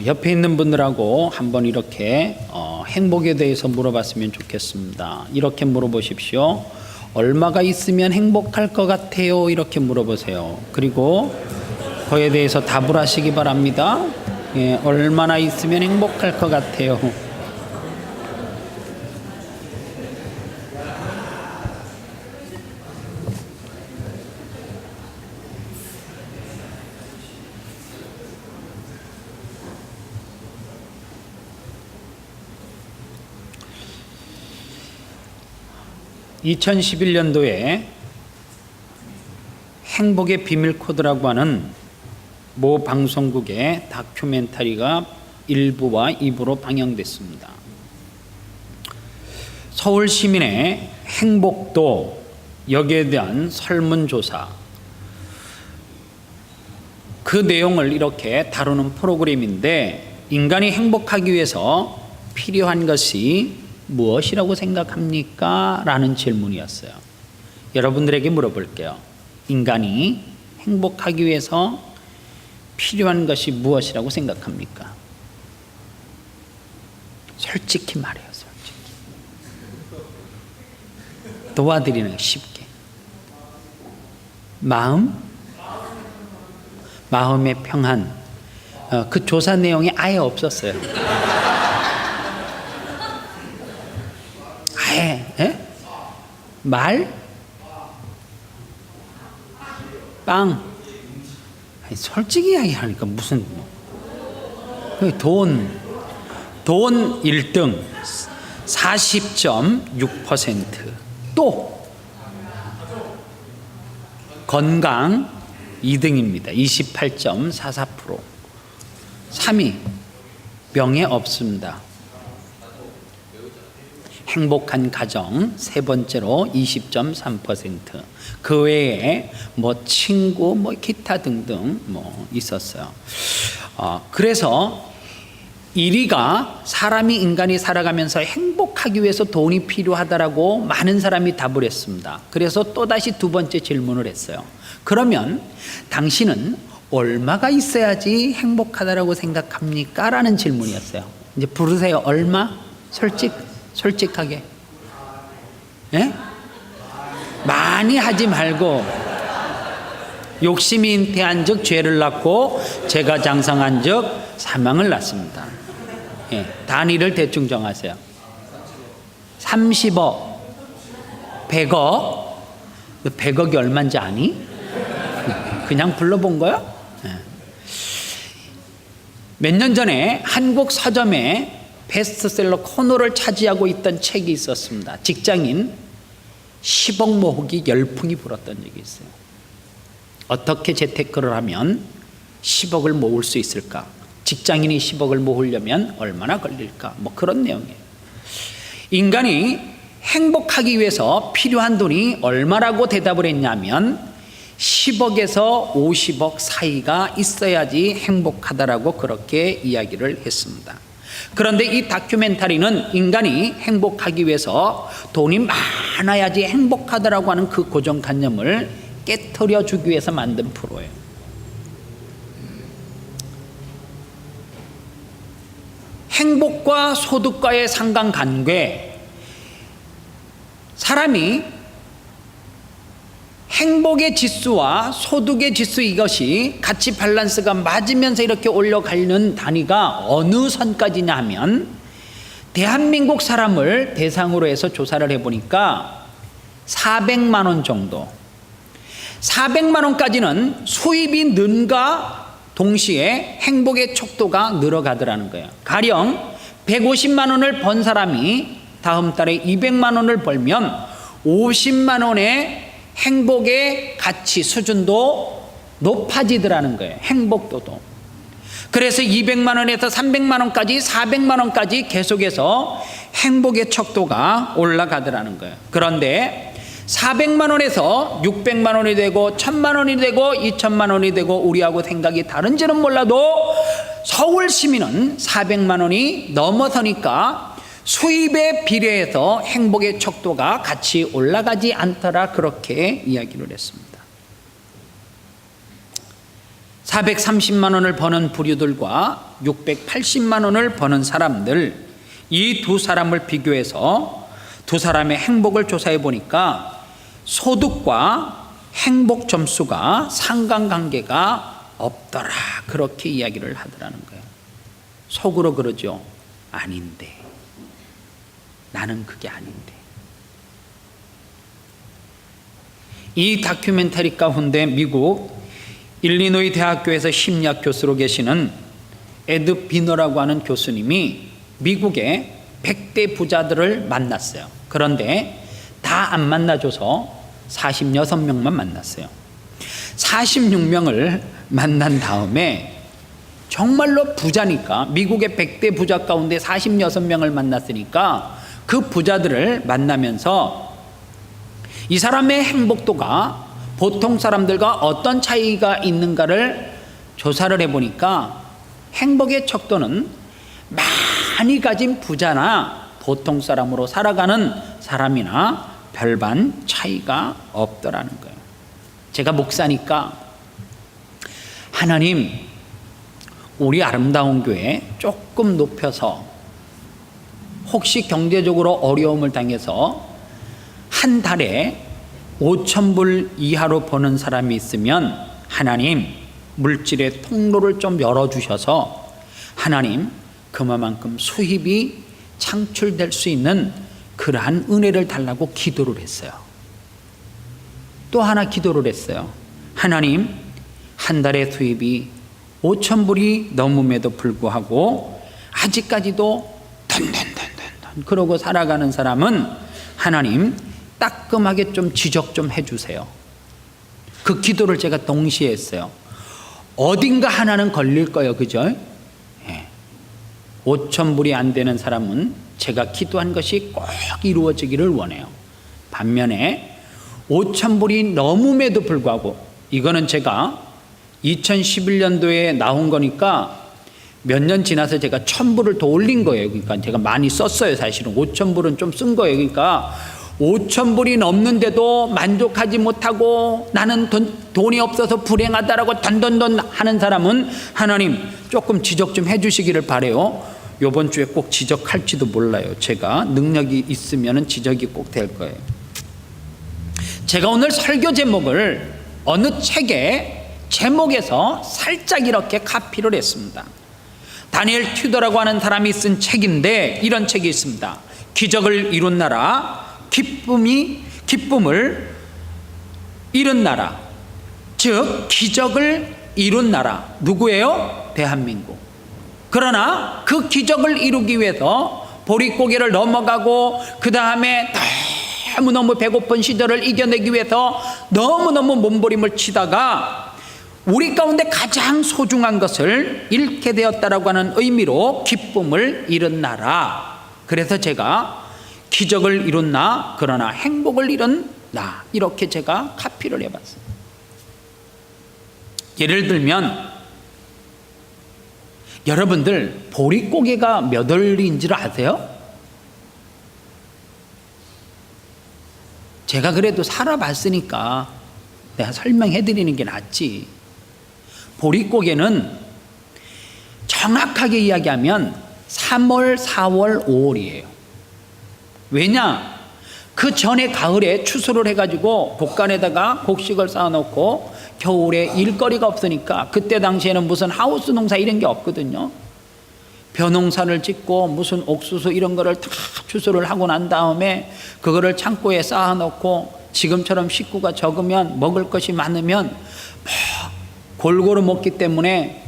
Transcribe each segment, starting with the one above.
옆에 있는 분들하고 한번 이렇게 행복에 대해서 물어봤으면 좋겠습니다. 이렇게 물어보십시오. 얼마가 있으면 행복할 것 같아요? 이렇게 물어보세요. 그리고 그에 대해서 답을 하시기 바랍니다. 예, 얼마나 있으면 행복할 것 같아요? (2011년도에) 행복의 비밀 코드라고 하는 모 방송국의 다큐멘터리가 1부와 2부로 방영됐습니다. 서울 시민의 행복도, 여기에 대한 설문조사, 그 내용을 이렇게 다루는 프로그램인데, 인간이 행복하기 위해서 필요한 것이 무엇이라고 생각합니까? 라는 질문이었어요. 여러분들에게 물어볼게요. 인간이 행복하기 위해서 필요한 것이 무엇이라고 생각합니까? 솔직히 말해요. 솔직히. 도와드리는 거 쉽게. 마음의 평안. 그 조사 내용이 아예 없었어요. 아예. 말? 빵. 아니, 솔직히 이야기하니까 무슨 돈 1등 40.6%, 또 건강 2등입니다. 28.44%. 3위 명예 없습니다. 행복한 가정 세 번째로 20.3%. 그 외에 친구 기타 등등 있었어요. 그래서 1위가 인간이 살아가면서 행복하기 위해서 돈이 필요하다라고 많은 사람이 답을 했습니다. 그래서 또다시 두 번째 질문을 했어요. 그러면 당신은 얼마가 있어야지 행복하다라고 생각합니까? 라는 질문이었어요. 이제 부르세요. 얼마? 솔직하게. 예? 많이 하지 말고, 욕심이 잉태한 즉 죄를 낳고 죄가 장성한 즉 사망을 낳습니다. 예, 단위를 대충 정하세요. 30억, 100억. 100억이 얼마인지 아니? 그냥 불러본 거야? 예. 몇 년 전에 한국 서점에 베스트셀러 코너를 차지하고 있던 책이 있었습니다. 직장인 10억 모으기 열풍이 불었던 적이 있어요. 어떻게 재테크를 하면 10억을 모을 수 있을까? 직장인이 10억을 모으려면 얼마나 걸릴까? 그런 내용이에요. 인간이 행복하기 위해서 필요한 돈이 얼마라고 대답을 했냐면 10억에서 50억 사이가 있어야지 행복하다라고 그렇게 이야기를 했습니다. 그런데 이 다큐멘터리는 인간이 행복하기 위해서 돈이 많아야지 행복하다라고 하는 그 고정관념을 깨트려 주기 위해서 만든 프로예요. 행복과 소득과의 상관관계, 사람이 행복의 지수와 소득의 지수, 이것이 같이 밸런스가 맞으면서 이렇게 올라가는 단위가 어느 선까지냐 하면, 대한민국 사람을 대상으로 해서 조사를 해보니까 400만 원 정도, 400만 원까지는 수입이 는가 동시에 행복의 척도가 늘어가더라는 거예요. 가령 150만 원을 번 사람이 다음 달에 200만 원을 벌면 50만 원의 행복의 가치 수준도 높아지더라는 거예요. 행복도도. 그래서 200만 원에서 300만 원까지 400만 원까지 계속해서 행복의 척도가 올라가더라는 거예요. 그런데 400만 원에서 600만 원이 되고 1000만 원이 되고 2000만 원이 되고 우리하고 생각이 다른지는 몰라도 서울 시민은 400만 원이 넘어서니까 수입에 비례해서 행복의 척도가 같이 올라가지 않더라, 그렇게 이야기를 했습니다. 430만 원을 버는 부류들과 680만 원을 버는 사람들, 이 두 사람을 비교해서 두 사람의 행복을 조사해 보니까 소득과 행복 점수가 상관관계가 없더라, 그렇게 이야기를 하더라는 거예요. 속으로 그러죠. 아닌데, 나는 그게 아닌데. 이 다큐멘터리 가운데 미국 일리노이 대학교에서 심리학 교수로 계시는 에드 비너라고 하는 교수님이 미국의 100대 부자들을 만났어요. 그런데 다 안 만나줘서 46명만 만났어요. 46명을 만난 다음에 정말로 부자니까, 미국의 100대 부자 가운데 46명을 만났으니까 그 부자들을 만나면서 이 사람의 행복도가 보통 사람들과 어떤 차이가 있는가를 조사를 해보니까 행복의 척도는 많이 가진 부자나 보통 사람으로 살아가는 사람이나 별반 차이가 없더라는 거예요. 제가 목사니까 하나님, 우리 아름다운 교회 조금 높여서 혹시 경제적으로 어려움을 당해서 한 달에 5,000불 이하로 버는 사람이 있으면 하나님, 물질의 통로를 좀 열어주셔서 하나님, 그만큼 수입이 창출될 수 있는 그러한 은혜를 달라고 기도를 했어요. 또 하나 기도를 했어요. 하나님, 한 달의 수입이 5,000불이 넘음에도 불구하고 아직까지도 던던던던던 그러고 살아가는 사람은 하나님 따끔하게 좀 지적 좀 해주세요. 그 기도를 제가 동시에 했어요. 어딘가 하나는 걸릴 거예요, 그죠? 5,000불이 안 되는 사람은 제가 기도한 것이 꼭 이루어지기를 원해요. 반면에 5,000불이 넘음에도 불구하고, 이거는 제가 2011년도에 나온 거니까 몇 년 지나서 제가 1,000불을 더 올린 거예요. 그러니까 제가 많이 썼어요. 사실은 5,000불은 좀 쓴 거예요. 그러니까 5,000불이 넘는데도 만족하지 못하고 나는 돈이 없어서 불행하다라고 던던던 하는 사람은 하나님 조금 지적 좀 해주시기를 바래요. 이번 주에 꼭 지적할지도 몰라요. 제가 능력이 있으면 지적이 꼭 될 거예요. 제가 오늘 설교 제목을 어느 책의 제목에서 살짝 이렇게 카피를 했습니다. 다니엘 튜더라고 하는 사람이 쓴 책인데 이런 책이 있습니다. 기적을 이룬 나라, 기쁨을 이룬 나라. 즉 기적을 이룬 나라 누구예요? 대한민국. 그러나 그 기적을 이루기 위해서 보릿고개를 넘어가고 그 다음에 너무너무 배고픈 시절을 이겨내기 위해서 너무너무 몸부림을 치다가 우리 가운데 가장 소중한 것을 잃게 되었다라고 하는 의미로 기쁨을 잃은 나라. 그래서 제가 기적을 이룬 나, 그러나 행복을 잃은 나, 이렇게 제가 카피를 해봤어요. 예를 들면 여러분들 보릿고개가 몇 월인지를 아세요? 제가 그래도 살아봤으니까 내가 설명해 드리는 게 낫지. 보릿고개는 정확하게 이야기하면 3월, 4월, 5월이에요. 왜냐? 그 전에 가을에 추수를 해가지고 곡간에다가 곡식을 쌓아놓고 겨울에 일거리가 없으니까 그때 당시에는 무슨 하우스 농사 이런 게 없거든요. 벼농사를 짓고 무슨 옥수수 이런 거를 다 추수를 하고 난 다음에 그거를 창고에 쌓아놓고 지금처럼 식구가 적으면 먹을 것이 많으면 골고루 먹기 때문에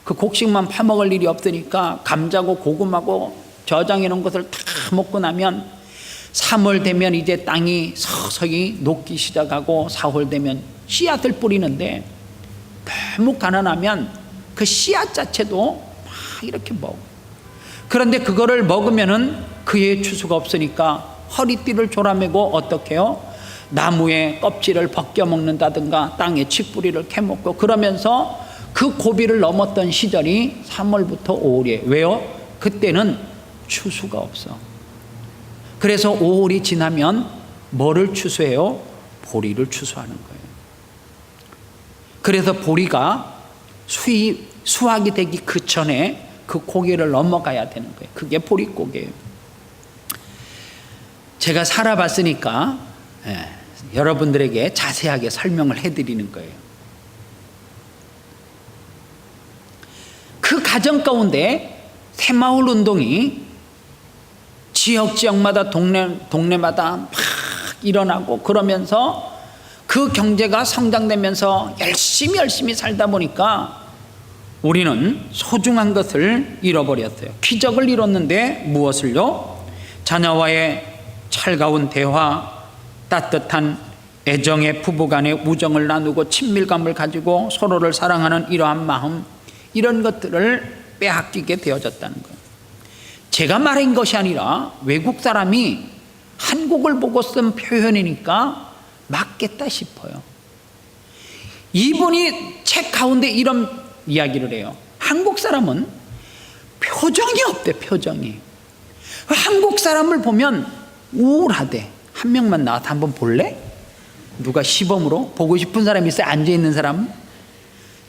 그 곡식만 파먹을 일이 없으니까 감자고 고구마고 저장해 놓은 것을 다 먹고 나면 3월 되면 이제 땅이 서서히 녹기 시작하고 4월 되면 씨앗을 뿌리는데 너무 가난하면 그 씨앗 자체도 막 이렇게 먹어. 그런데 그거를 먹으면은 그의 추수가 없으니까 허리띠를 졸아매고 어떻게 해요? 나무에 껍질을 벗겨 먹는다든가 땅에 칡뿌리를 캐먹고 그러면서 그 고비를 넘었던 시절이 3월부터 5월이에요. 왜요? 그때는 추수가 없어. 그래서 5월이 지나면 뭐를 추수해요? 보리를 추수하는 거예요. 그래서 보리가 수확이 되기 그 전에 그 고개를 넘어가야 되는 거예요. 그게 보릿고개예요. 제가 살아봤으니까 여러분들에게 자세하게 설명을 해드리는 거예요. 그 과정 가운데 새마을 운동이 지역마다 동네마다 막 일어나고 그러면서 그 경제가 성장되면서 열심히 살다 보니까 우리는 소중한 것을 잃어버렸어요. 기적을 이뤘는데 무엇을요? 자녀와의 차가운 대화, 따뜻한 애정의 부부간의 우정을 나누고 친밀감을 가지고 서로를 사랑하는 이러한 마음, 이런 것들을 빼앗기게 되어졌다는 거예요. 제가 말한 것이 아니라 외국 사람이 한국을 보고 쓴 표현이니까 맞겠다 싶어요. 이분이 책 가운데 이런 이야기를 해요. 한국 사람은 표정이 없대. 표정이. 한국 사람을 보면 우울하대. 한 명만 나와서 한번 볼래? 누가 시범으로 보고 싶은 사람이 있어요? 앉아있는 사람?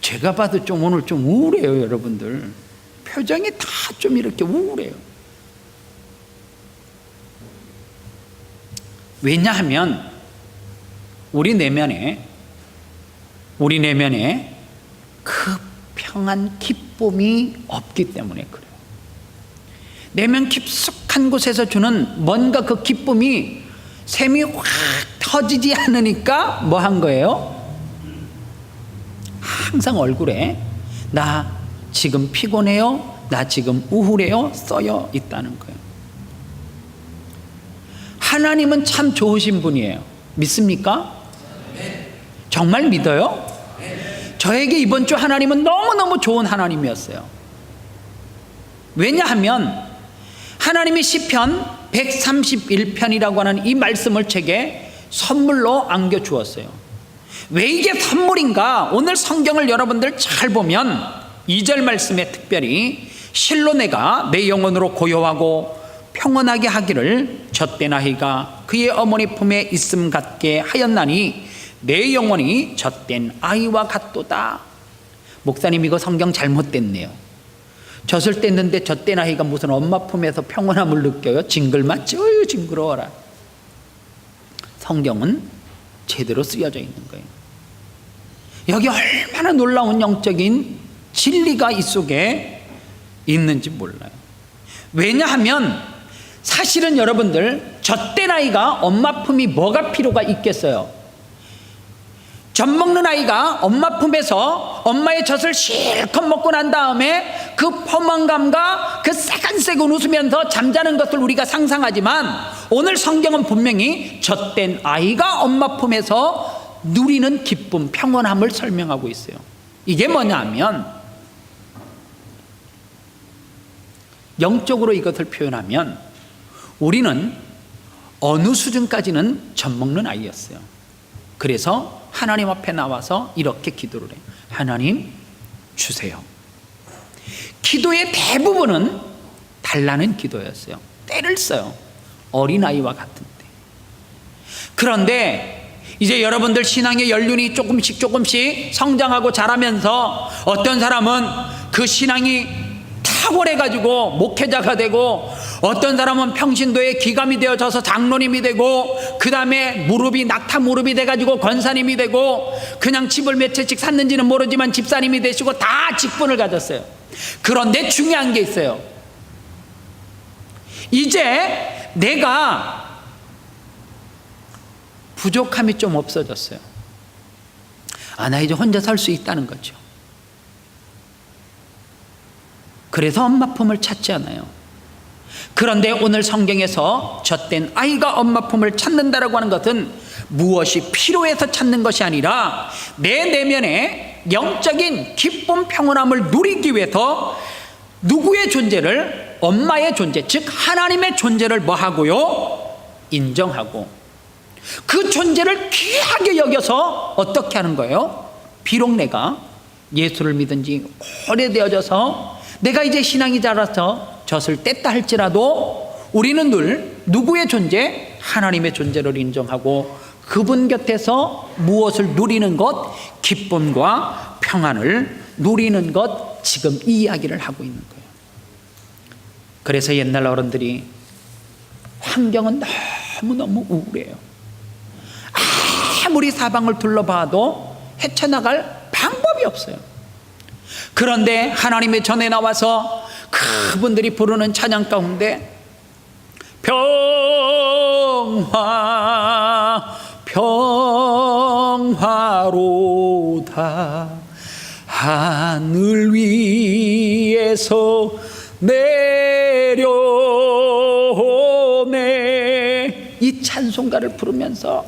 제가 봐도 좀 오늘 좀 우울해요. 여러분들 표정이 다 좀 이렇게 우울해요. 왜냐하면 우리 내면에 그 평안 기쁨이 없기 때문에 그래요. 내면 깊숙한 곳에서 주는 뭔가 그 기쁨이 샘이 확 터지지 않으니까 뭐 한 거예요? 항상 얼굴에 나 지금 피곤해요, 나 지금 우울해요 써여 있다는 거예요. 하나님은 참 좋으신 분이에요. 믿습니까? 정말 믿어요? 저에게 이번 주 하나님은 너무너무 좋은 하나님이었어요. 왜냐하면 하나님이 시편 131편이라고 하는 이 말씀을 제게 선물로 안겨주었어요. 왜 이게 선물인가? 오늘 성경을 여러분들 잘 보면 2절 말씀에 특별히 실로 내가 내 영혼으로 고요하고 평온하게 하기를 젖된 아이가 그의 어머니 품에 있음 같게 하였나니 내 영혼이 젖된 아이와 같도다. 목사님 이거 성경 잘못됐네요. 젖을 뗐는데 젖된 아이가 무슨 엄마 품에서 평온함을 느껴요? 징글맞지? 어휴 징그러워라. 성경은 제대로 쓰여져 있는 거예요. 여기 얼마나 놀라운 영적인 진리가 이 속에 있는지 몰라요. 왜냐하면 사실은 여러분들 젖된 아이가 엄마 품이 뭐가 필요가 있겠어요? 젖 먹는 아이가 엄마 품에서 엄마의 젖을 실컷 먹고 난 다음에 그 포만감과 그 새근새근 웃으면서 잠자는 것을 우리가 상상하지만 오늘 성경은 분명히 젖된 아이가 엄마 품에서 누리는 기쁨, 평온함을 설명하고 있어요. 이게 뭐냐 하면 영적으로 이것을 표현하면 우리는 어느 수준까지는 젖 먹는 아이였어요. 그래서 하나님 앞에 나와서 이렇게 기도를 해요. 하나님 주세요. 기도의 대부분은 달라는 기도였어요. 때를 써요. 어린아이와 같은데. 그런데 이제 여러분들 신앙의 연륜이 조금씩 성장하고 자라면서 어떤 사람은 그 신앙이 탁월해가지고 목회자가 되고 어떤 사람은 평신도의 기감이 되어져서 장로님이 되고 그 다음에 무릎이 낙타 무릎이 돼가지고 권사님이 되고 그냥 집을 몇 채씩 샀는지는 모르지만 집사님이 되시고 다 직분을 가졌어요. 그런데 중요한 게 있어요. 이제 내가 부족함이 좀 없어졌어요. 나 이제 혼자 살 수 있다는 거죠. 그래서 엄마 품을 찾지 않아요. 그런데 오늘 성경에서 젖된 아이가 엄마 품을 찾는다라고 하는 것은 무엇이 필요해서 찾는 것이 아니라 내 내면에 영적인 기쁨 평온함을 누리기 위해서 누구의 존재를, 엄마의 존재, 즉 하나님의 존재를 뭐 하고요? 인정하고 그 존재를 귀하게 여겨서 어떻게 하는 거예요? 비록 내가 예수를 믿은 지 오래되어져서 내가 이제 신앙이 자라서 젖을 뗐다 할지라도 우리는 늘 누구의 존재? 하나님의 존재를 인정하고 그분 곁에서 무엇을 누리는 것? 기쁨과 평안을 누리는 것, 지금 이 이야기를 하고 있는 거예요. 그래서 옛날 어른들이 환경은 너무너무 우울해요. 아무리 사방을 둘러봐도 헤쳐나갈 방법이 없어요. 그런데 하나님의 전에 나와서 그분들이 부르는 찬양 가운데 평화 평화로다 하늘 위에서 내려오네, 이 찬송가를 부르면서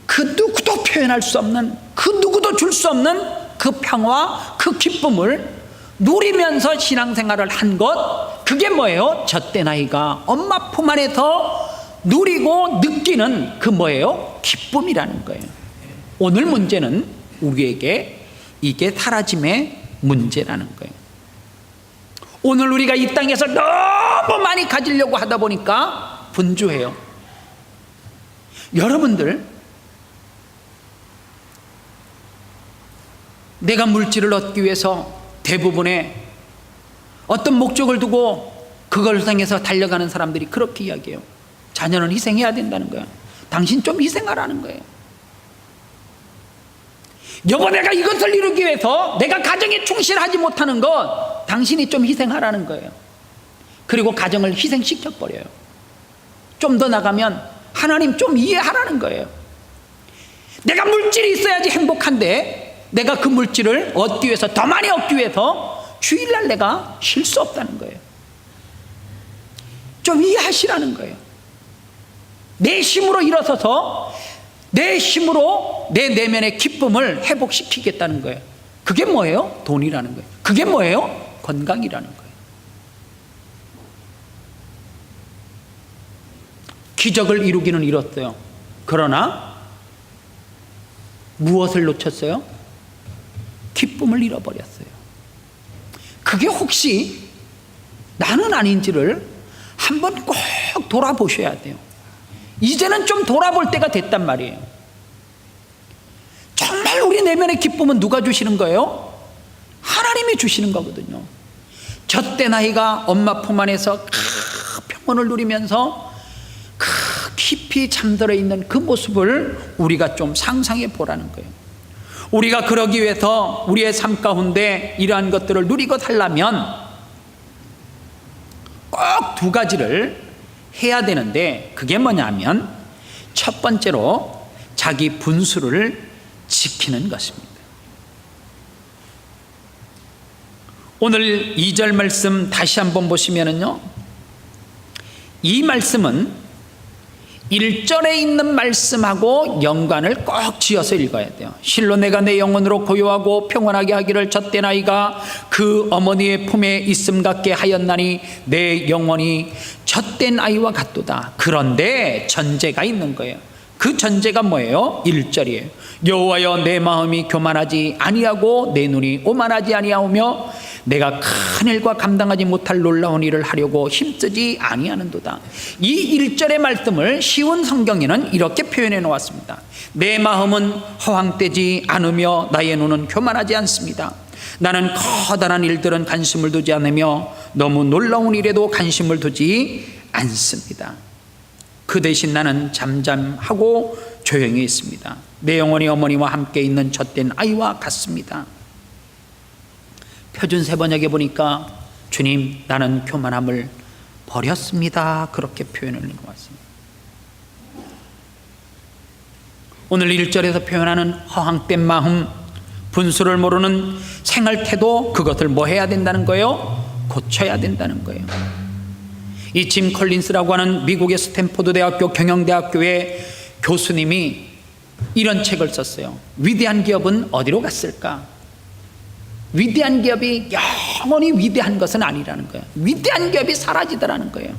그 누구도 표현할 수 없는, 그 누구도 줄 수 없는 그 평화, 그 기쁨을 누리면서 신앙생활을 한 것, 그게 뭐예요? 젖된 아이가 엄마 품 안에서 누리고 느끼는 그 뭐예요? 기쁨이라는 거예요. 오늘 문제는 우리에게 이게 사라짐의 문제라는 거예요. 오늘 우리가 이 땅에서 너무 많이 가지려고 하다 보니까 분주해요. 여러분들, 내가 물질을 얻기 위해서 대부분의 어떤 목적을 두고 그걸 향해서 달려가는 사람들이 그렇게 이야기해요. 자녀는 희생해야 된다는 거야. 당신 좀 희생하라는 거예요. 여보, 내가 이것을 이루기 위해서 내가 가정에 충실하지 못하는 것, 당신이 좀 희생하라는 거예요. 그리고 가정을 희생시켜버려요. 좀 더 나가면 하나님 좀 이해하라는 거예요. 내가 물질이 있어야지 행복한데 내가 그 물질을 얻기 위해서, 더 많이 얻기 위해서 주일날 내가 쉴 수 없다는 거예요. 좀 이해하시라는 거예요. 내 힘으로 일어서서 내 힘으로 내 내면의 기쁨을 회복시키겠다는 거예요. 그게 뭐예요? 돈이라는 거예요. 그게 뭐예요? 건강이라는 거예요. 기적을 이루기는 이뤘어요. 그러나 무엇을 놓쳤어요? 기쁨을 잃어버렸어요. 그게 혹시 나는 아닌지를 한번 꼭 돌아보셔야 돼요. 이제는 좀 돌아볼 때가 됐단 말이에요. 정말 우리 내면의 기쁨은 누가 주시는 거예요? 하나님이 주시는 거거든요. 젖된 아이가 엄마 품 안에서 평온을 누리면서 깊이 잠들어 있는 그 모습을 우리가 좀 상상해 보라는 거예요. 우리가 그러기 위해서 우리의 삶 가운데 이러한 것들을 누리고 살려면 꼭 두 가지를 해야 되는데, 그게 뭐냐면 첫 번째로 자기 분수를 지키는 것입니다. 오늘 2절 말씀 다시 한번 보시면은요, 이 말씀은 1절에 있는 말씀하고 연관을 꼭 지어서 읽어야 돼요. 실로 내가 내 영혼으로 고요하고 평온하게 하기를 젖된 아이가 그 어머니의 품에 있음 같게 하였나니 내 영혼이 젖된 아이와 같도다. 그런데 전제가 있는 거예요. 그 전제가 뭐예요? 1절이에요. 여호와여, 내 마음이 교만하지 아니하고 내 눈이 오만하지 아니하오며 내가 큰 일과 감당하지 못할 놀라운 일을 하려고 힘쓰지 아니하는도다. 이 1절의 말씀을 쉬운 성경에는 이렇게 표현해 놓았습니다. 내 마음은 허황되지 않으며 나의 눈은 교만하지 않습니다. 나는 커다란 일들은 관심을 두지 않으며 너무 놀라운 일에도 관심을 두지 않습니다. 그 대신 나는 잠잠하고 조용히 있습니다. 내 영혼이 어머니와 함께 있는 젖된 아이와 같습니다. 표준 세번역에 보니까 주님, 나는 교만함을 버렸습니다, 그렇게 표현을 해놓았습니다. 오늘 1절에서 표현하는 허황된 마음, 분수를 모르는 생활태도, 그것을 뭐 해야 된다는 거예요? 고쳐야 된다는 거예요. 이 짐 컬린스라고 하는 미국의 스탠포드 대학교 경영대학교의 교수님이 이런 책을 썼어요. 위대한 기업은 어디로 갔을까? 위대한 기업이 영원히 위대한 것은 아니라는 거예요. 위대한 기업이 사라지더라는 거예요.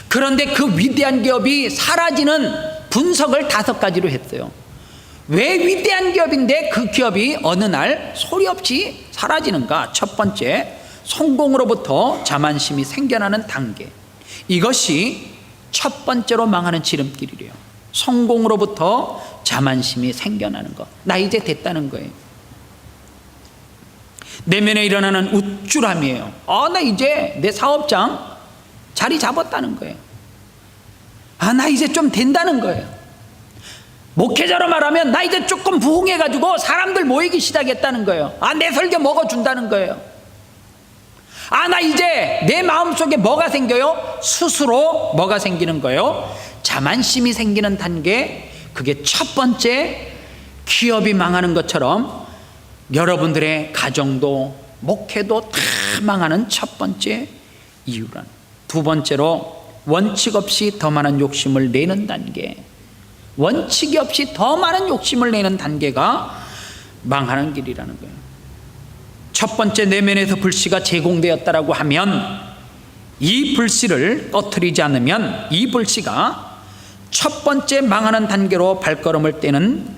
그런데 그 위대한 기업이 사라지는 분석을 5가지로 했어요. 왜 위대한 기업인데 그 기업이 어느 날 소리 없이 사라지는가? 첫 번째, 성공으로부터 자만심이 생겨나는 단계. 이것이 첫 번째로 망하는 내면에 일어나는 우쭐함이에요. 나 이제 내 사업장 자리 잡았다는 거예요. 나 이제 좀 된다는 거예요. 목회자로 말하면 나 이제 조금 부흥해가지고 사람들 모이기 시작했다는 거예요. 내 설교 먹어준다는 거예요. 나 이제 내 마음속에 뭐가 생겨요? 스스로 뭐가 생기는 거예요? 자만심이 생기는 단계. 그게 첫 번째, 기업이 망하는 것처럼 여러분들의 가정도 목회도 다 망하는 첫 번째 이유란. 두 번째로, 원칙 없이 더 많은 욕심을 내는 단계. 원칙이 없이 더 많은 욕심을 내는 단계가 망하는 길이라는 거예요. 첫 번째, 내면에서 불씨가 제공되었다라고 하면 이 불씨를 꺼트리지 않으면 이 불씨가 첫 번째 망하는 단계로 발걸음을 떼는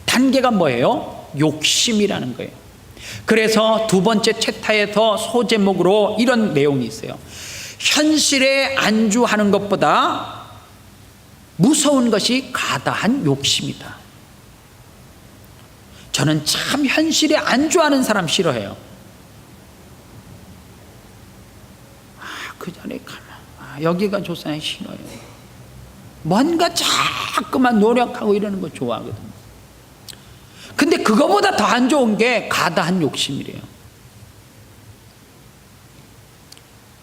단계가 뭐예요? 욕심이라는 거예요. 그래서 두 번째 챕터에서 소제목으로 이런 내용이 있어요. 현실에 안주하는 것보다 무서운 것이 가다한 욕심이다. 저는 참 현실에 안주하는 사람 싫어해요. 그 자리에 가면 여기가 좋사니 싫어요. 뭔가 자꾸만 노력하고 이러는 거 좋아하거든요. 근데 그거보다 더 안 좋은 게 가다한 욕심이래요.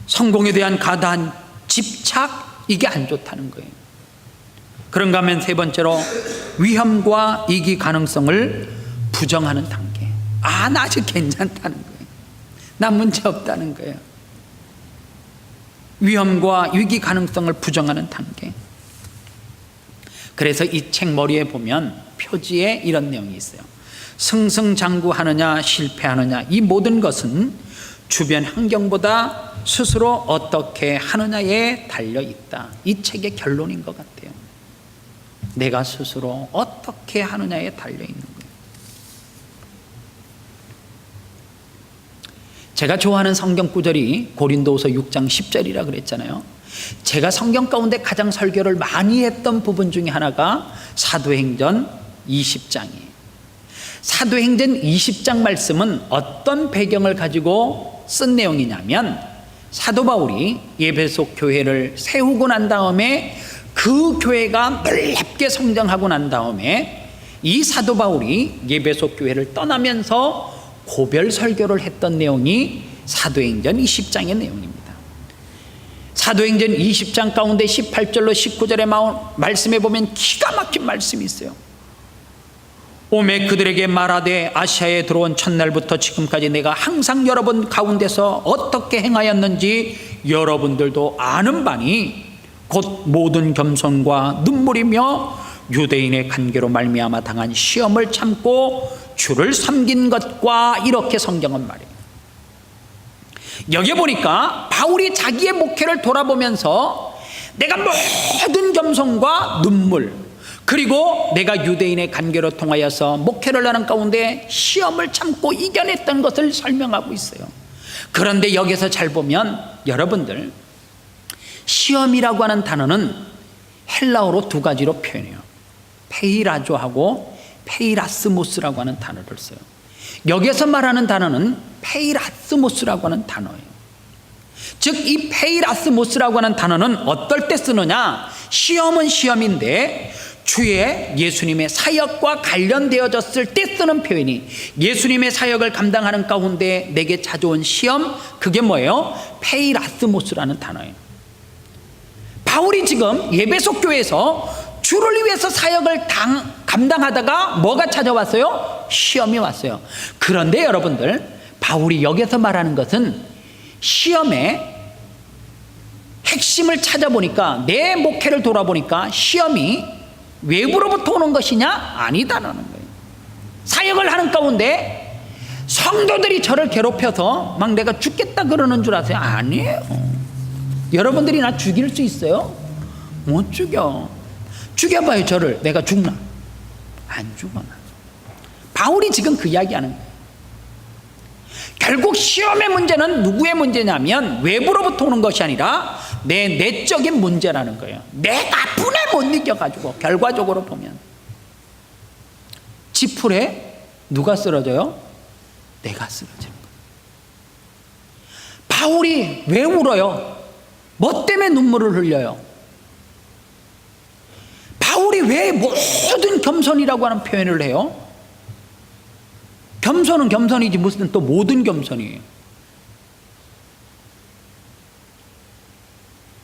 성공에 대한 가다한 집착, 이게 안 좋다는 거예요. 그런가 하면 세 번째로, 위험과 이기 가능성을 부정하는 단계. 나 아직 괜찮다는 거예요. 나 문제 없다는 거예요. 위험과 위기 가능성을 부정하는 단계. 그래서 이 책 머리에 보면 표지에 이런 내용이 있어요. 승승장구하느냐 실패하느냐, 이 모든 것은 주변 환경보다 스스로 어떻게 하느냐에 달려있다. 이 책의 결론인 것 같아요. 내가 스스로 어떻게 하느냐에 달려있는 거예요. 제가 좋아하는 성경 구절이 고린도후서 6장 10절이라 그랬잖아요. 제가 성경 가운데 가장 설교를 많이 했던 부분 중에 하나가 사도행전 20장이에요. 사도행전 20장 말씀은 어떤 배경을 가지고 쓴 내용이냐면, 사도 바울이 에베소 교회를 세우고 난 다음에 그 교회가 놀랍게 성장하고 난 다음에 이 사도 바울이 에베소 교회를 떠나면서 고별 설교를 했던 내용이 사도행전 20장의 내용입니다. 사도행전 20장 가운데 18절로 19절의 말씀에 보면 기가 막힌 말씀이 있어요. 오매 그들에게 말하되 아시아에 들어온 첫날부터 지금까지 내가 항상 여러분 가운데서 어떻게 행하였는지 여러분들도 아는 바니 곧 모든 겸손과 눈물이며 유대인의 관계로 말미암아 당한 시험을 참고 주를 섬긴 것과, 이렇게 성경은 말해요. 여기 보니까 바울이 자기의 목회를 돌아보면서 내가 모든 겸손과 눈물, 그리고 내가 유대인의 관계로 통하여서 목회를 하는 가운데 시험을 참고 이겨냈던 것을 설명하고 있어요. 그런데 여기서 잘 보면 여러분들, 시험이라고 하는 단어는 헬라어로 두 가지로 표현해요. 페이라조하고 페이라스모스라고 하는 단어를 써요. 여기서 말하는 단어는 페이라스모스라고 하는 단어예요. 즉 이 페이라스모스라고 하는 단어는 어떨 때 쓰느냐, 시험은 시험인데 주의 예수님의 사역과 관련되어졌을 때 쓰는 표현이, 예수님의 사역을 감당하는 가운데 내게 찾아온 시험, 그게 뭐예요? 페이라스모스라는 단어예요. 바울이 지금 에베소 교회에서 주를 위해서 사역을 감당하다가 뭐가 찾아왔어요? 시험이 왔어요. 그런데 여러분들, 바울이 여기서 말하는 것은 시험의 핵심을 찾아보니까, 내 목회를 돌아보니까 시험이 외부로부터 오는 것이냐? 아니다라는 거예요. 사역을 하는 가운데 성도들이 저를 괴롭혀서 막 내가 죽겠다 그러는 줄 아세요? 아니에요. 여러분들이 나 죽일 수 있어요? 못 죽여. 죽여봐요, 저를. 내가 죽나? 안 죽어. 바울이 지금 그 이야기하는 거예요. 결국 시험의 문제는 누구의 문제냐면 외부로부터 오는 것이 아니라 내 내적인 문제라는 거예요. 내가 분에 못 느껴가지고 결과적으로 보면 지풀에 누가 쓰러져요? 내가 쓰러지는 거예요. 바울이 왜 울어요? 뭐 때문에 눈물을 흘려요? 바울이 왜 모든 겸손이라고 하는 표현을 해요? 겸손은 겸손이지 무슨 또 모든 겸손이에요.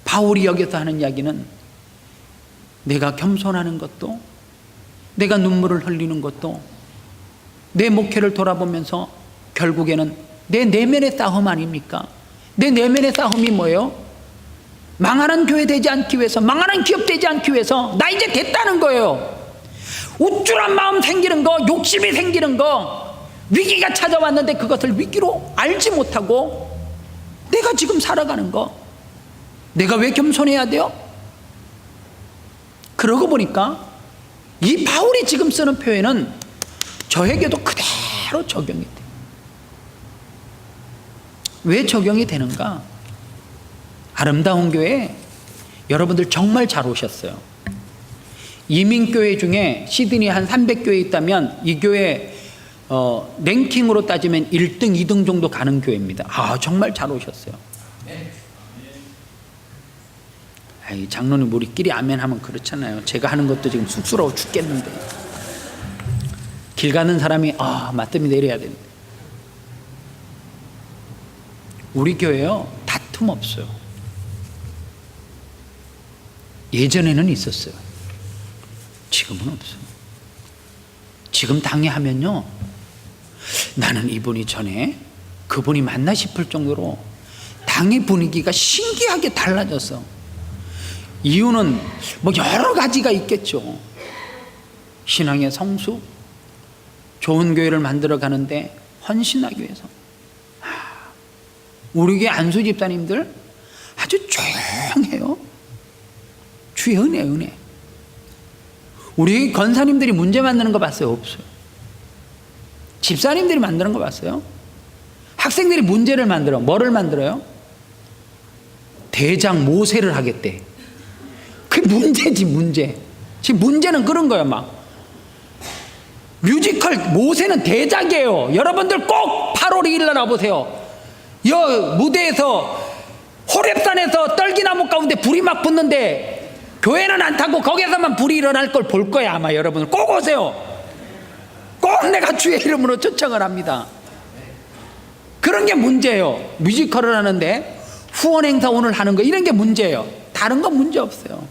바울이 여기서 하는 이야기는 내가 겸손하는 것도, 내가 눈물을 흘리는 것도, 내 목회를 돌아보면서 결국에는 내 내면의 싸움 아닙니까? 내 내면의 싸움이 뭐예요? 망하는 교회 되지 않기 위해서, 망하는 기업 되지 않기 위해서 나 이제 됐다는 거예요. 우쭐한 마음 생기는 거, 욕심이 생기는 거, 위기가 찾아왔는데 그것을 위기로 알지 못하고 내가 지금 살아가는 거, 내가 왜 겸손해야 돼요? 그러고 보니까 이 바울이 지금 쓰는 표현은 저에게도 그대로 적용이 돼요. 왜 적용이 되는가? 아름다운 교회 여러분들 정말 잘 오셨어요. 이민교회 중에 시드니 한 300교회 있다면 이 교회 랭킹으로 따지면 1등, 2등 정도 가는 교회입니다. 정말 잘 오셨어요. 장로님 우리끼리 아멘 하면 그렇잖아요. 제가 하는 것도 지금 쑥스러워 죽겠는데. 길 가는 사람이 맞뜸이 내려야 되는데. 우리 교회요 다툼 없어요. 예전에는 있었어요. 지금은 없어요. 지금 당회하면요, 나는 이분이 전에 그분이 맞나 싶을 정도로 당의 분위기가 신기하게 달라졌어. 이유는 뭐 여러 가지가 있겠죠. 신앙의 성수, 좋은 교회를 만들어 가는데 헌신하기 위해서. 우리 교회 안수 집사님들 아주 조용해요. 주의 은혜, 은혜. 우리 권사님들이 문제 만드는 거 봤어요? 없어요. 집사님들이 만드는 거 봤어요? 학생들이 문제를 만들어. 뭐를 만들어요? 대장 모세를 하겠대. 그게 문제지, 문제. 지금 문제는 그런 거예요. 막 뮤지컬 모세는 대작이에요. 여러분들 꼭 8월 2일 날 와보세요. 여 무대에서 호렙산에서 떨기나무 가운데 불이 막 붙는데 교회는 안 타고 거기에서만 불이 일어날 걸 볼 거야. 아마 여러분들 꼭 오세요. 꼭 내가 주의 이름으로 초청을 합니다. 그런 게 문제예요. 뮤지컬을 하는데 후원 행사 오늘 하는 거 이런 게 문제예요. 다른 건 문제 없어요.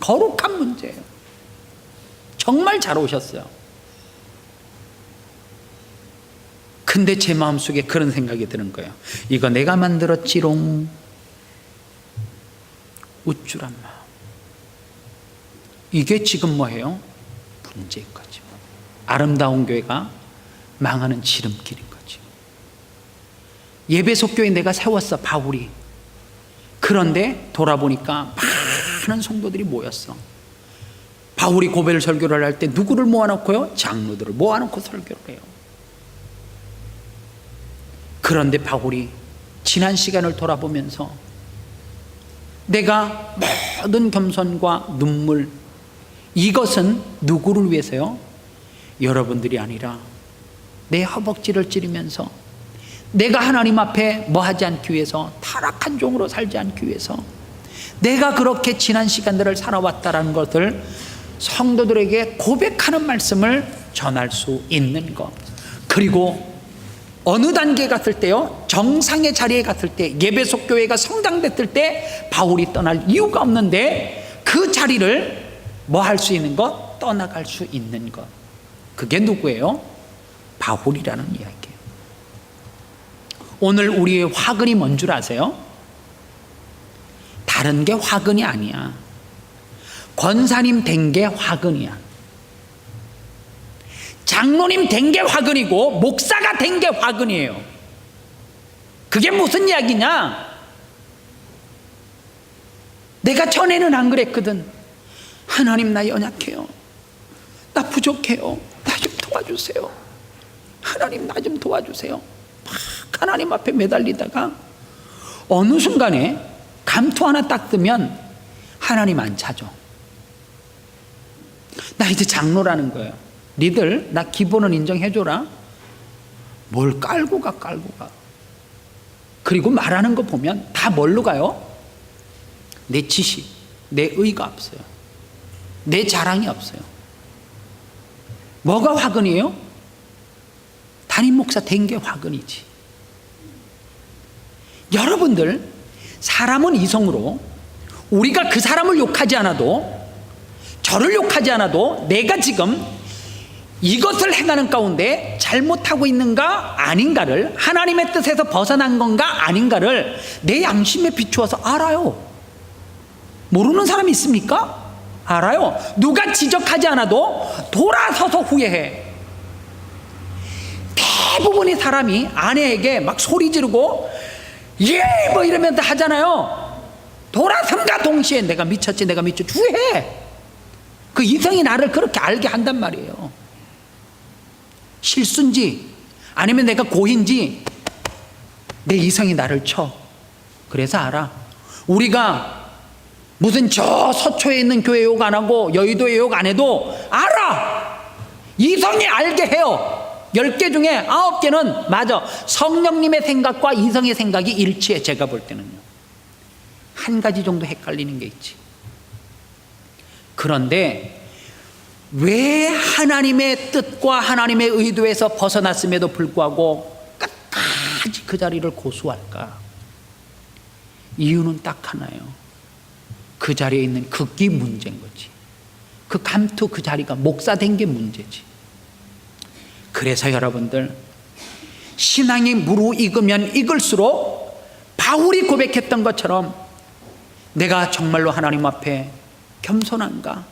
거룩한 문제예요. 정말 잘 오셨어요. 근데 제 마음속에 그런 생각이 드는 거예요. 이거 내가 만들었지롱. 우쭐한 마음. 이게 지금 뭐예요? 문제인 거죠. 아름다운 교회가 망하는 지름길인 거죠. 예배소 교회 내가 세웠어, 바울이. 그런데 돌아보니까 많은 성도들이 모였어. 바울이 고별 설교를 할 때 누구를 모아놓고요? 장로들을 모아놓고 설교를 해요. 그런데 바울이 지난 시간을 돌아보면서 내가 모든 겸손과 눈물, 이것은 누구를 위해서요? 여러분들이 아니라 내 허벅지를 찌르면서 내가 하나님 앞에 뭐 하지 않기 위해서, 타락한 종으로 살지 않기 위해서 내가 그렇게 지난 시간들을 살아왔다라는 것을 성도들에게 고백하는 말씀을 전할 수 있는 것. 그리고 어느 단계에 갔을 때요, 정상의 자리에 갔을 때, 예배소 교회가 성장됐을 때 바울이 떠날 이유가 없는데 그 자리를 뭐 할 수 있는 것? 떠나갈 수 있는 것. 그게 누구예요? 바울이라는 이야기예요. 오늘 우리의 화근이 뭔 줄 아세요? 다른 게 화근이 아니야. 권사님 된 게 화근이야. 장로님 된 게 화근이고 목사가 된 게 화근이에요. 그게 무슨 이야기냐? 내가 전에는 안 그랬거든. 하나님 나 연약해요. 나 부족해요. 나 좀 도와주세요. 하나님 나 좀 도와주세요. 막 하나님 앞에 매달리다가 어느 순간에 감투 하나 딱 뜨면 하나님 안 찾아. 나 이제 장로라는 거예요. 니들 나 기본은 인정해줘라. 뭘 깔고 가. 그리고 말하는 거 보면 다 뭘로 가요? 내 지식, 내 의가 없어요. 내 자랑이 없어요. 뭐가 화근이에요? 담임 목사 된 게 화근이지. 여러분들, 사람은 이성으로 우리가 그 사람을 욕하지 않아도, 저를 욕하지 않아도 내가 지금 이것을 행하는 가운데 잘못하고 있는가 아닌가를, 하나님의 뜻에서 벗어난 건가 아닌가를 내 양심에 비추어서 알아요. 모르는 사람이 있습니까? 알아요. 누가 지적하지 않아도 돌아서서 후회해. 대부분의 사람이 아내에게 막 소리 지르고 예 뭐 이러면서 하잖아요. 돌아선과 동시에 내가 미쳤지, 내가 미쳤지 후회해. 그 이성이 나를 그렇게 알게 한단 말이에요. 실수인지 아니면 내가 고인지 내 이성이 나를 쳐. 그래서 알아. 우리가 무슨 저 서초에 있는 교회 욕 안 하고 여의도에 욕 안 해도 알아. 이성이 알게 해요. 10개 중에 9개는 맞아. 성령님의 생각과 이성의 생각이 일치해. 제가 볼 때는요. 한 가지 정도 헷갈리는 게 있지. 그런데 왜 하나님의 뜻과 하나님의 의도에서 벗어났음에도 불구하고 끝까지 그 자리를 고수할까? 이유는 딱 하나예요. 그 자리에 있는 극이 문제인 거지. 그 감투 그 자리가 목사된 게 문제지. 그래서 여러분들, 신앙이 무르익으면 익을수록 바울이 고백했던 것처럼 내가 정말로 하나님 앞에 겸손한가?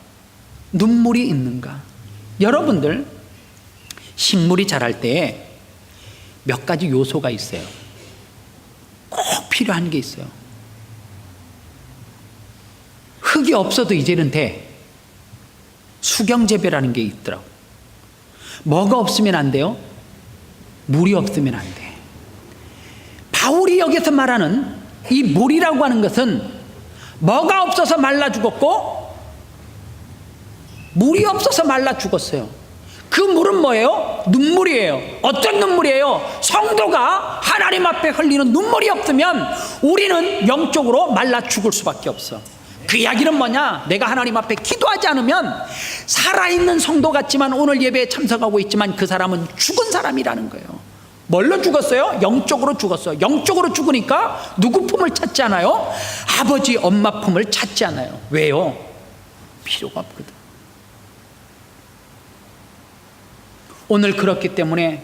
눈물이 있는가? 여러분들, 식물이 자랄 때 몇 가지 요소가 있어요. 꼭 필요한 게 있어요. 흙이 없어도 이제는 돼. 수경재배라는 게 있더라고. 뭐가 없으면 안 돼요? 물이 없으면 안 돼. 바울이 여기서 말하는 이 물이라고 하는 것은 뭐가 없어서 말라 죽었고 물이 없어서 말라 죽었어요. 그 물은 뭐예요? 눈물이에요. 어떤 눈물이에요? 성도가 하나님 앞에 흘리는 눈물이 없으면 우리는 영적으로 말라 죽을 수밖에 없어. 그 이야기는 뭐냐? 내가 하나님 앞에 기도하지 않으면 살아있는 성도 같지만 오늘 예배에 참석하고 있지만 그 사람은 죽은 사람이라는 거예요. 뭘로 죽었어요? 영적으로 죽었어요. 영적으로 죽으니까 누구 품을 찾지 않아요? 아버지 엄마 품을 찾지 않아요. 왜요? 필요가 없거든. 오늘 그렇기 때문에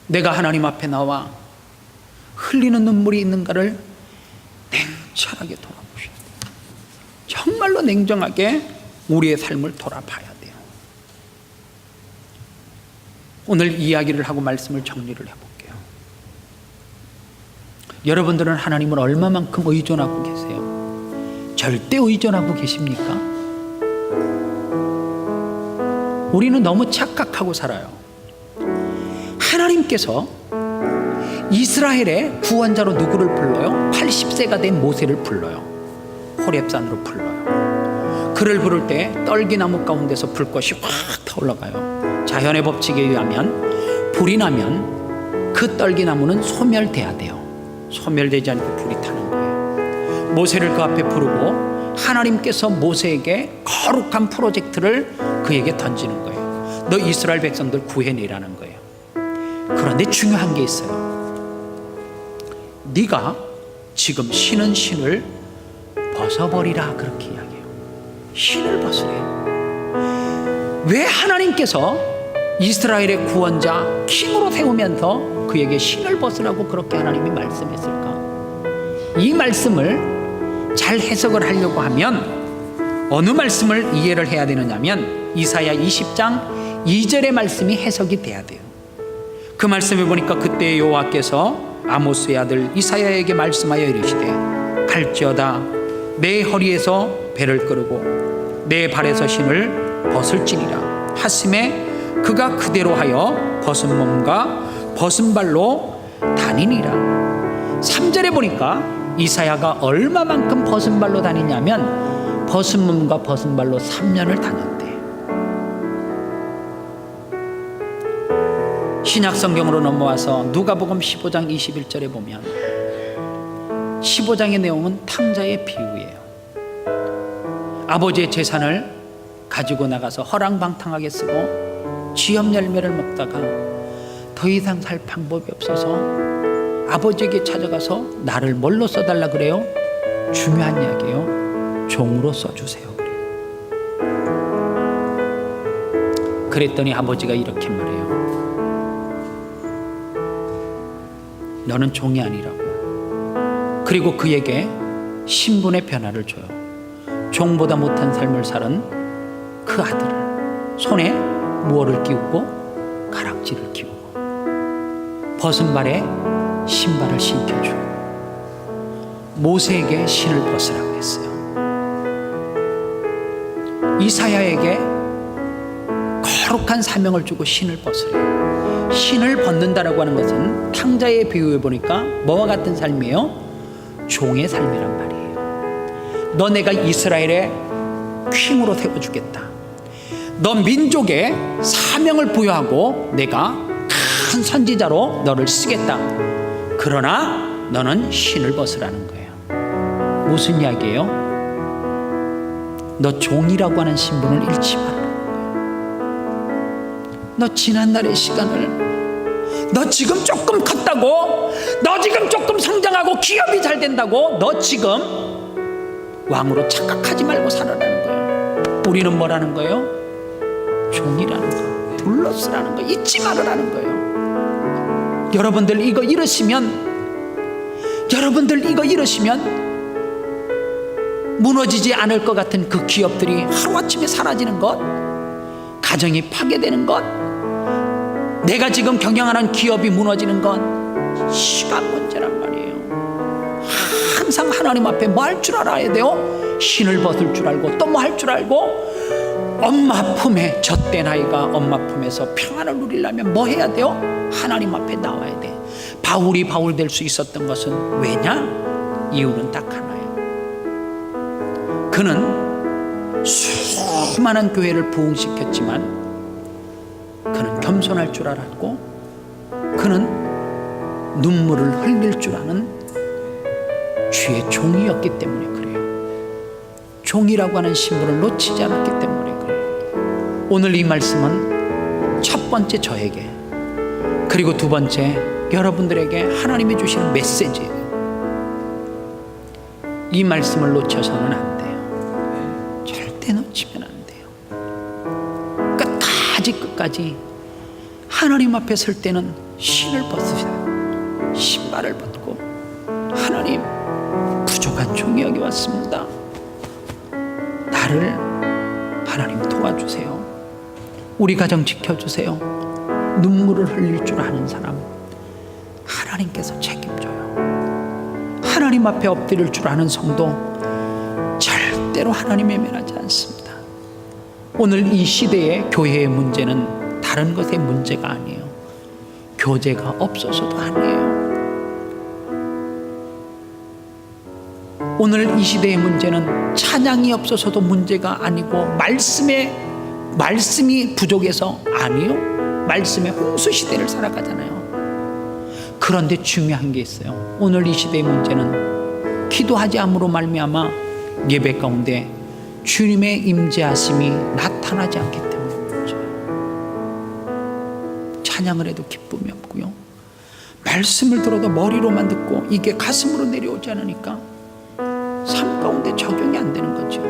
내가 하나님 앞에 나와 흘리는 눈물이 있는가를 냉철하게 돌아보셔야 돼요. 정말로 냉정하게 우리의 삶을 돌아봐야 돼요. 오늘 이야기를 하고 말씀을 정리를 해볼게요. 여러분들은 하나님을 얼마만큼 의존하고 계세요? 절대 의존하고 계십니까? 우리는 너무 착각하고 살아요. 하나님께서 이스라엘의 구원자로 누구를 불러요? 80세가 된 모세를 불러요. 호렙산으로 불러요. 그를 부를 때 떨기나무 가운데서 불꽃이 확 타올라가요. 자연의 법칙에 의하면 불이 나면 그 떨기나무는 소멸돼야 돼요. 소멸되지 않고 불이 타는 거예요. 모세를 그 앞에 부르고 하나님께서 모세에게 거룩한 프로젝트를 그에게 던지는 거예요. 너 이스라엘 백성들 구해내라는 거예요. 그런데 중요한 게 있어요. 네가 지금 신은 신을 벗어버리라, 그렇게 이야기해요. 신을 벗으래. 왜 하나님께서 이스라엘의 구원자 킹으로 세우면서 그에게 신을 벗으라고 그렇게 하나님이 말씀했을까? 이 말씀을 잘 해석을 하려고 하면 어느 말씀을 이해를 해야 되느냐면 이사야 20장 2절의 말씀이 해석이 돼야 돼요. 그 말씀에 보니까 그때 여호와께서 아모스의 아들 이사야에게 말씀하여 이르시되 갈지어다 내 허리에서 배를 끄르고 내 발에서 신을 벗을지니라 하심에 그가 그대로 하여 벗은 몸과 벗은 발로 다니니라. 3절에 보니까 이사야가 얼마만큼 벗은 발로 다니냐면 벗은 몸과 벗은 발로 3년을 다녔대. 신약 성경으로 넘어와서 누가복음 15장 21절에 보면 15장의 내용은 탕자의 비유예요. 아버지의 재산을 가지고 나가서 허랑방탕하게 쓰고 쥐염 열매를 먹다가 더 이상 살 방법이 없어서 아버지에게 찾아가서 나를 뭘로 써달라 그래요? 중요한 이야기예요. 종으로 써주세요 그래요. 그랬더니 아버지가 이렇게 말해요. 너는 종이 아니라고. 그리고 그에게 신분의 변화를 줘요. 종보다 못한 삶을 사는 그 아들을 손에 무얼을 끼우고 가락지를 끼우고 벗은 발에 신발을 신겨줘. 모세에게 신을 벗으라고 했어요. 이사야에게 거룩한 사명을 주고 신을 벗으래요. 신을 벗는다라고 하는 것은 탕자의 비유에 보니까 뭐와 같은 삶이에요? 종의 삶이란 말이에요. 너 내가 이스라엘의 킹으로 세워주겠다. 너 민족에 사명을 부여하고 내가 큰 선지자로 너를 쓰겠다. 그러나 너는 신을 벗으라는 거예요. 무슨 이야기예요? 너 종이라고 하는 신분을 잃지 말라는 거예요. 너 지난날의 시간을, 너 지금 조금 컸다고, 너 지금 조금 성장하고 기업이 잘 된다고, 너 지금 왕으로 착각하지 말고 살아라는 거예요. 우리는 뭐라는 거예요? 종이라는 거, 둘러쓰라는 거, 잊지 말으라는 거예요. 여러분들 이거 잃으시면 무너지지 않을 것 같은 그 기업들이 하루아침에 사라지는 것, 가정이 파괴되는 것, 내가 지금 경영하는 기업이 무너지는 건 시간 문제란 말이에요. 항상 하나님 앞에 뭐 할 줄 알아야 돼요? 신을 벗을 줄 알고, 또 뭐 할 줄 알고, 엄마 품에 젖된 아이가 엄마 품에서 평안을 누리려면 뭐 해야 돼요? 하나님 앞에 나와야 돼. 바울이 바울 될 수 있었던 것은 왜냐? 이유는 딱 하나예요. 그는 수많은 교회를 부흥시켰지만 그는 겸손할 줄 알았고, 그는 눈물을 흘릴 줄 아는 주의 종이었기 때문에 그래요. 종이라고 하는 신분을 놓치지 않았기 때문에 그래요. 오늘 이 말씀은 첫 번째 저에게, 그리고 두 번째 여러분들에게 하나님이 주시는 메시지예요. 이 말씀을 놓쳐서는 안 돼요. 절대 놓치면 안 돼요. 끝까지 하나님 앞에 설 때는 신을 벗으세요. 신발을 벗고, 하나님, 부족한 종이 여기 왔습니다. 나를 하나님 도와주세요. 우리 가정 지켜주세요. 눈물을 흘릴 줄 아는 사람 하나님께서 책임져요. 하나님 앞에 엎드릴 줄 아는 성도 절대로 하나님 외면하지 않습니다. 오늘 이 시대의 교회의 문제는 다른 것의 문제가 아니에요. 교제가 없어서도 아니에요. 오늘 이 시대의 문제는 찬양이 없어서도 문제가 아니고, 말씀이 부족해서 아니요. 말씀의 홍수 시대를 살아가잖아요. 그런데 중요한 게 있어요. 오늘 이 시대의 문제는 기도하지 않음으로 말미암아 예배 가운데 주님의 임재하심이 나타나지 않기 때문에 문제예요. 찬양을 해도 기쁨이 없고요, 말씀을 들어도 머리로만 듣고 이게 가슴으로 내려오지 않으니까 삶 가운데 적용이 안 되는 거죠.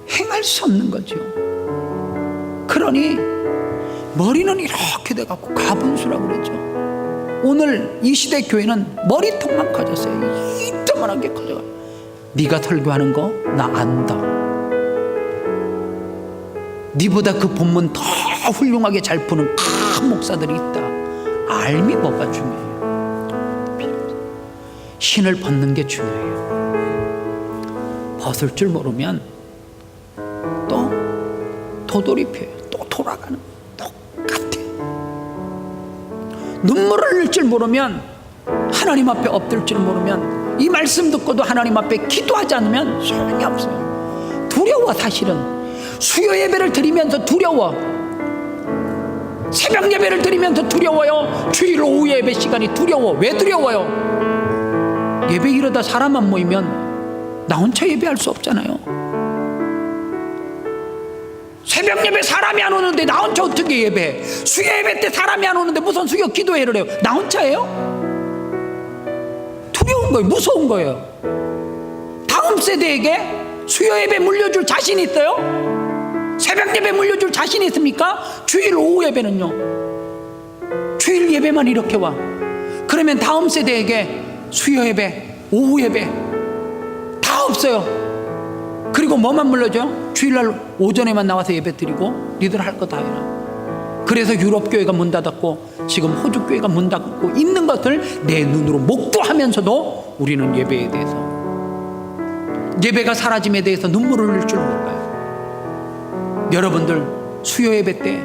행할 수 없는 거죠. 그러니 머리는 이렇게 돼갖고 가분수라고 그러죠. 오늘 이 시대 교회는 머리통만 커졌어요. 이따만하게 커져요. 네가 설교하는 거 나 안다. 네보다 그 본문 더 훌륭하게 잘 푸는 큰 목사들이 있다. 알미 뭐가 중요해요? 신을 벗는 게 중요해요. 벗을 줄 모르면 또 도돌이표예요. 또 돌아가는 똑같아요. 눈물을 흘릴 줄 모르면, 하나님 앞에 엎드릴 줄 모르면, 이 말씀 듣고도 하나님 앞에 기도하지 않으면 소용이 없어요. 두려워. 사실은 수요 예배를 드리면서 두려워. 새벽 예배를 드리면서 두려워요. 주일 오후 예배 시간이 두려워. 왜 두려워요? 예배 이러다 사람만 모이면 나 혼자 예배할 수 없잖아요. 새벽 예배 사람이 안 오는데 나 혼자 어떻게 예배해? 수요 예배 때 사람이 안 오는데 무슨 수요 기도회를 해요? 나 혼자예요? 두려운 거예요. 무서운 거예요. 다음 세대에게 수요 예배 물려줄 자신 있어요? 새벽 예배 물려줄 자신 있습니까? 주일 오후 예배는요, 주일 예배만 이렇게 와. 그러면 다음 세대에게 수요 예배, 오후 예배 다 없어요. 그리고 뭐만 물려줘요? 주일날 오전에만 나와서 예배 드리고 니들 할 거 다 해라. 그래서 유럽 교회가 문 닫았고 지금 호주 교회가 문 닫고 있는 것을 내 눈으로 목도하면서도 우리는 예배에 대해서, 예배가 사라짐에 대해서 눈물을 흘릴 줄 몰라요. 여러분들 수요 예배 때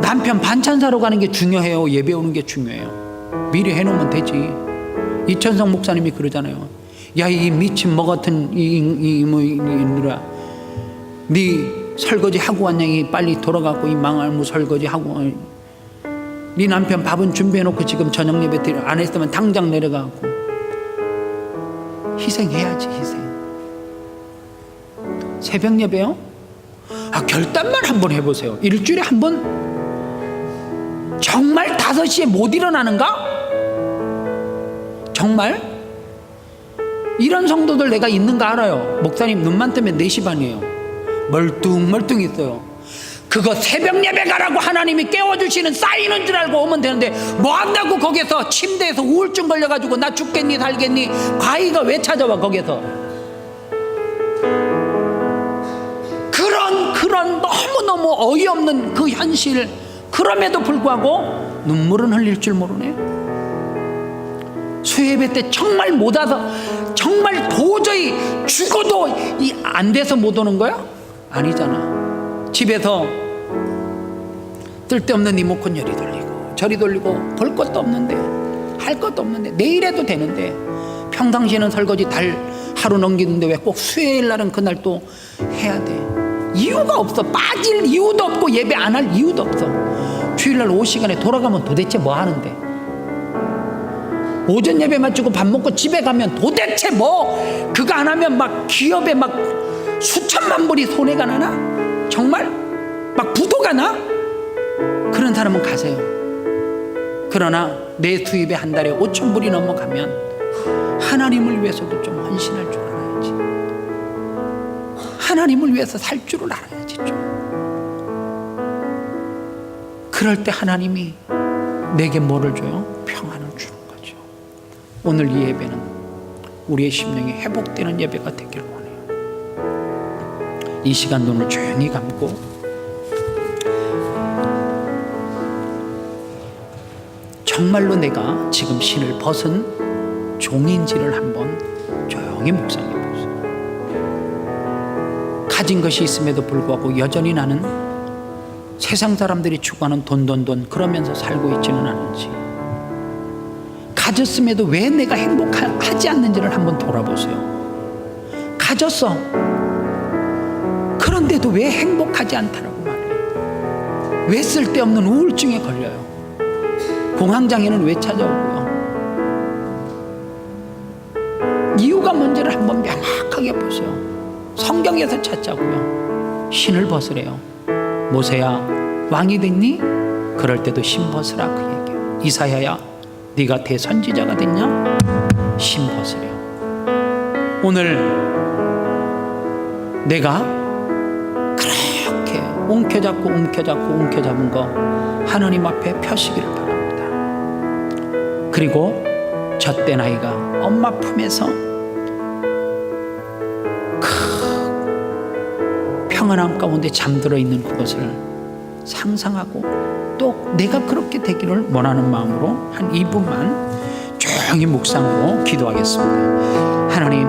남편 반찬 사러 가는 게 중요해요? 예배 오는 게 중요해요? 미리 해놓으면 되지. 이천성 목사님이 그러잖아요. 야, 이 미친 뭐 같은 이누라, 네 설거지 하고 왔냐니 빨리 돌아가고 이 망할 무 설거지 하고, 네 남편 밥은 준비해놓고 지금 저녁 예배 안 했으면 당장 내려가고. 희생해야지, 희생. 새벽 예배요? 결단만 한번 해보세요. 일주일에 한 번. 정말 5시에 못 일어나는가? 정말? 이런 성도들 내가 있는가 알아요. 목사님 눈만 뜨면 4시 반이에요. 멀뚱멀뚱 있어요. 그거 새벽 예배 가라고 하나님이 깨워주시는 사인인 줄 알고 오면 되는데 뭐 한다고 거기서 침대에서 우울증 걸려가지고 나 죽겠니 살겠니, 과의가 왜 찾아와 거기서. 그런 너무너무 어이없는 그 현실, 그럼에도 불구하고 눈물은 흘릴 줄 모르네. 수요예배 때 정말 못 와서, 정말 도저히 죽어도 안 돼서 못 오는 거야? 아니잖아. 집에서 쓸데없는 리모컨 열이 돌리고 저리 돌리고 볼 것도 없는데, 할 것도 없는데, 내일해도 되는데 평상시에는 설거지 하루 넘기는데 왜 꼭 수요일 날은 그날 또 해야 돼? 이유가 없어. 빠질 이유도 없고 예배 안 할 이유도 없어. 주일날 오후 시간에 돌아가면 도대체 뭐 하는데? 오전 예배 마치고 밥 먹고 집에 가면 도대체 뭐, 그거 안 하면 막 기업에 막 수천만 불이 손해가 나나? 정말? 막 부도가 나? 그런 사람은 가세요. 그러나 내 수입에 한 달에 5천 불이 넘어가면 하나님을 위해서도 좀 헌신할 줄 알아야지. 하나님을 위해서 살 줄을 알아야지 좀. 그럴 때 하나님이 내게 뭐를 줘요? 평안을 주는 거죠. 오늘 이 예배는 우리의 심령이 회복되는 예배가 되길 원해요. 이 시간 눈을 조용히 감고 정말로 내가 지금 신을 벗은 종인지를 한번 조용히 묵상해 보세요. 가진 것이 있음에도 불구하고 여전히 나는 세상 사람들이 추구하는 돈 그러면서 살고 있지는 않은지, 가졌음에도 왜 내가 행복하지 않는지를 한번 돌아보세요. 가졌어. 그런데도 왜 행복하지 않다라고 말해요? 왜 쓸데없는 우울증에 걸려요? 공황장애는 왜 찾아오고요? 이유가 뭔지를 한번 명확하게 보세요. 성경에서 찾자고요. 신을 벗으래요. 모세야 왕이 됐니? 그럴 때도 신 벗으라 그 얘기예요. 이사야야 네가 대선지자가 됐냐? 신 벗으래요. 오늘 내가 그렇게 움켜잡은 거 하나님 앞에 펴시기를 바랍니다. 그리고 젖된 아이가 엄마 품에서 평안함 가운데 잠들어 있는 그것을 상상하고 또 내가 그렇게 되기를 원하는 마음으로 한 2분만 조용히 묵상으로 기도하겠습니다. 하나님,